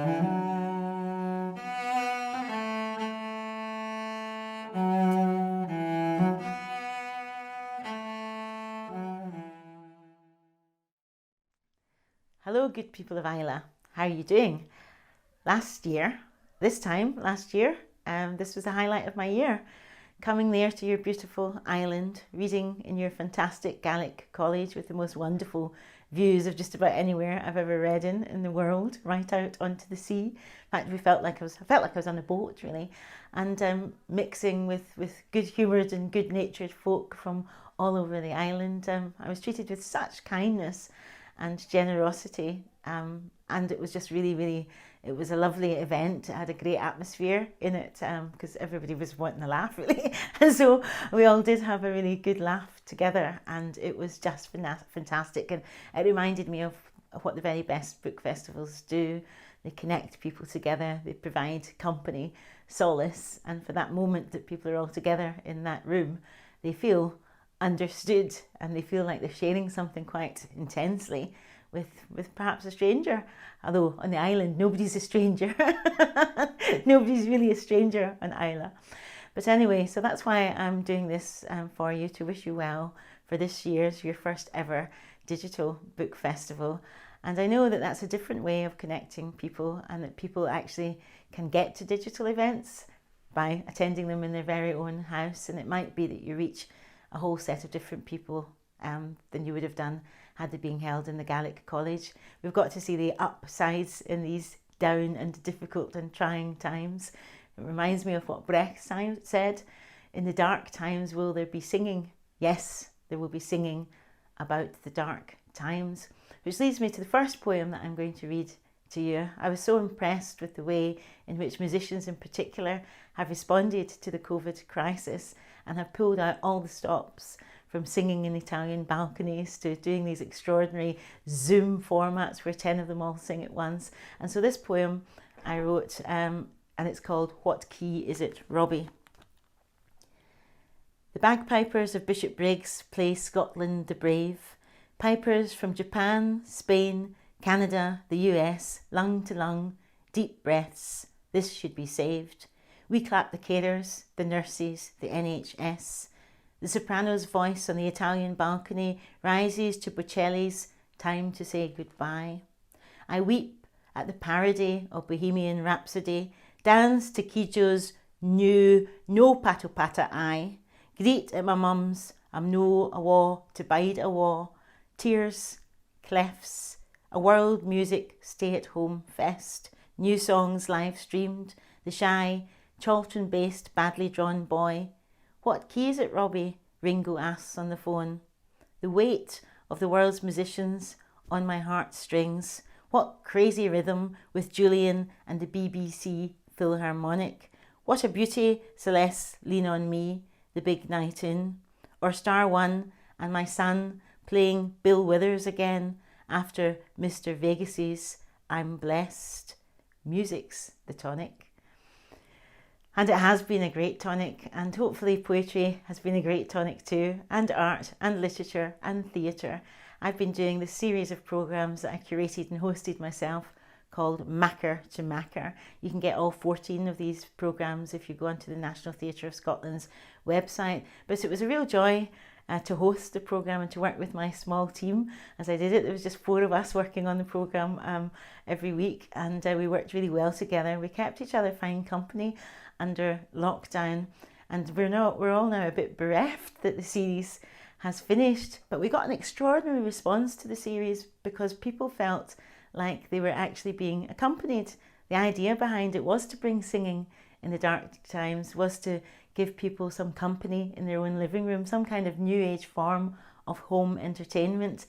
Hello, good people of Islay. How are you doing? Last year, this was the highlight of my year. Coming there to your beautiful island, reading in your fantastic Gaelic college with the most wonderful views of just about anywhere I've ever read in the world, right out onto the sea. In fact, I felt like I was on a boat really, and mixing with good-humoured and good-natured folk from all over the island. I was treated with such kindness and generosity, and it was just really, it was a lovely event. It had a great atmosphere in it because everybody was wanting to laugh really, and so we all did have a really good laugh together, and it was just fantastic. And it reminded me of what the very best book festivals do. They connect people together, they provide company, solace, and for that moment that people are all together in that room, they feel understood and they feel like they're sharing something quite intensely with perhaps a stranger, although on the island nobody's a stranger. Nobody's really a stranger on Islay. But anyway, so that's why I'm doing this for you, to wish you well for this year's, your first ever digital book festival. And I know that that's a different way of connecting people, and that people actually can get to digital events by attending them in their very own house, and it might be that you reach a whole set of different people than you would have done had they been held in the Gaelic College. We've got to see the upsides in these down and difficult and trying times. It reminds me of what Brecht said, "In the dark times will there be singing? Yes, there will be singing about the dark times." Which leads me to the first poem that I'm going to read to you. I was so impressed with the way in which musicians in particular have responded to the COVID crisis and have pulled out all the stops, from singing in Italian balconies to doing these extraordinary Zoom formats where 10 of them all sing at once. And so this poem I wrote, and it's called "What Key Is It, Robbie?" The bagpipers of Bishop Briggs play Scotland the Brave. Pipers from Japan, Spain, Canada, the US, lung to lung, deep breaths, this should be saved. We clap the carers, the nurses, the NHS. The soprano's voice on the Italian balcony rises to Bocelli's "Time to Say Goodbye." I weep at the parody of Bohemian Rhapsody, dance to Kijo's new "No Pato Pata I," greet at my mum's "I'm no awa to bide awa," tears, clefts, a world music stay-at-home fest, new songs live streamed, the shy, Chorlton-based badly drawn boy. "What key is it, Robbie?" Ringo asks on the phone. The weight of the world's musicians on my heartstrings. What crazy rhythm with Julian and the BBC Philharmonic. What a beauty, Celeste, Lean on Me, the big night in. Or Star One and my son playing Bill Withers again after Mr. Vegas's "I'm Blessed." Music's the tonic. And it has been a great tonic, and hopefully poetry has been a great tonic too, and art and literature and theatre. I've been doing this series of programmes that I curated and hosted myself called Makar to Makar. You can get all 14 of these programmes if you go onto the National Theatre of Scotland's website. But it was a real joy to host the programme and to work with my small team as I did it. There was just 4 of us working on the programme every week, and we worked really well together. We kept each other fine company under lockdown, and we're all now a bit bereft that the series has finished, but we got an extraordinary response to the series because people felt like they were actually being accompanied. The idea behind it was to bring singing in the dark times, was to give people some company in their own living room, some kind of new age form of home entertainment.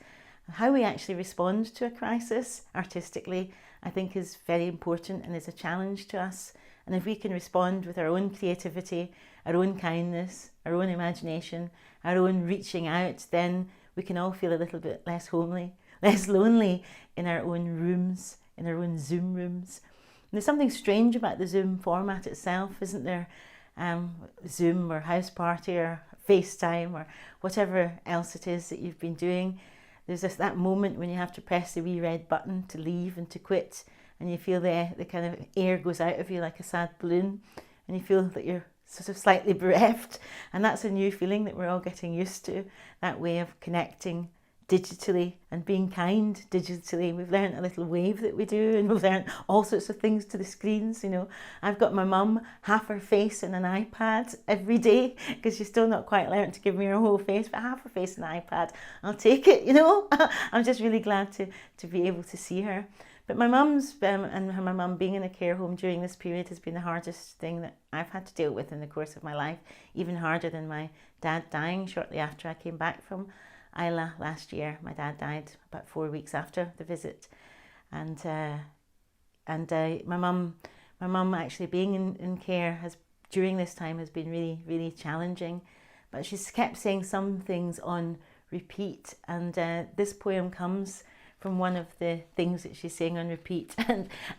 How we actually respond to a crisis artistically, I think, is very important and is a challenge to us. And if we can respond with our own creativity, our own kindness, our own imagination, our own reaching out, then we can all feel a little bit less homely, less lonely in our own rooms, in our own Zoom rooms. And there's something strange about the Zoom format itself, isn't there? Zoom or House Party or FaceTime or whatever else it is that you've been doing. There's just that moment when you have to press the wee red button to leave and to quit, and you feel the kind of air goes out of you like a sad balloon, and you feel that you're sort of slightly bereft. And that's a new feeling that we're all getting used to, that way of connecting digitally and being kind digitally. We've learned a little wave that we do, and we've learned all sorts of things to the screens. You know, I've got my mum half her face in an iPad every day, because she's still not quite learned to give me her whole face, but half her face in an iPad, I'll take it, you know. I'm just really glad to be able to see her. But my mum's and my mum being in a care home during this period has been the hardest thing that I've had to deal with in the course of my life, even harder than my dad dying shortly after I came back from Islay last year. My dad died about 4 weeks after the visit, and my mum actually being in care during this time has been really, really challenging. But she's kept saying some things on repeat, and this poem comes from one of the things that she's saying on repeat,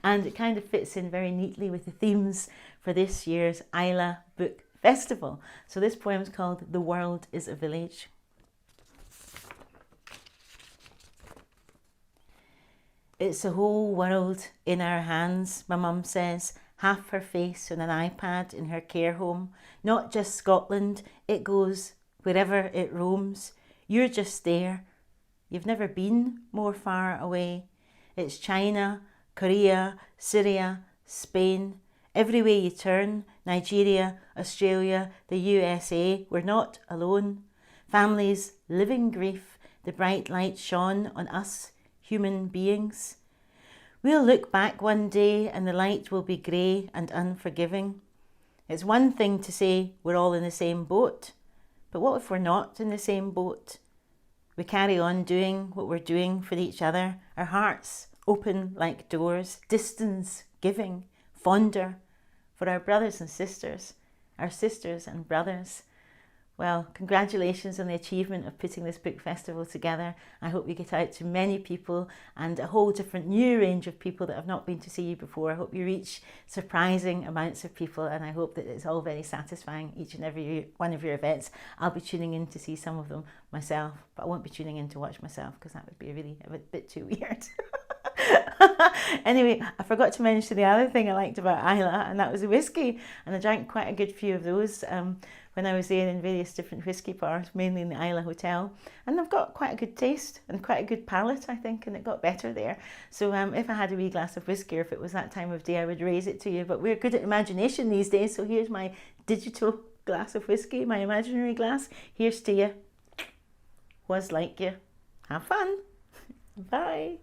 and it kind of fits in very neatly with the themes for this year's Islay Book Festival. So this poem is called "The World is a Village." It's the whole world in our hands, my mum says, half her face on an iPad in her care home. Not just Scotland, it goes wherever it roams. You're just there. You've never been more far away. It's China, Korea, Syria, Spain. Every way you turn, Nigeria, Australia, the USA, we're not alone. Families living grief, the bright light shone on us, human beings. We'll look back one day and the light will be grey and unforgiving. It's one thing to say we're all in the same boat, but what if we're not in the same boat? We carry on doing what we're doing for each other, our hearts open like doors, distance giving, fonder for our brothers and sisters, our sisters and brothers. Well, congratulations on the achievement of putting this book festival together. I hope you get out to many people, and a whole different new range of people that have not been to see you before. I hope you reach surprising amounts of people, and I hope that it's all very satisfying, each and every one of your events. I'll be tuning in to see some of them myself, but I won't be tuning in to watch myself, because that would be a bit too weird. Anyway, I forgot to mention the other thing I liked about Islay, and that was the whiskey, and I drank quite a good few of those when I was there in various different whiskey bars, mainly in the Islay Hotel, and they've got quite a good taste and quite a good palate, I think, and it got better there. So if I had a wee glass of whiskey, or if it was that time of day, I would raise it to you, but we're good at imagination these days, so here's my digital glass of whiskey, my imaginary glass. Here's to you. Was like you. Have fun. Bye.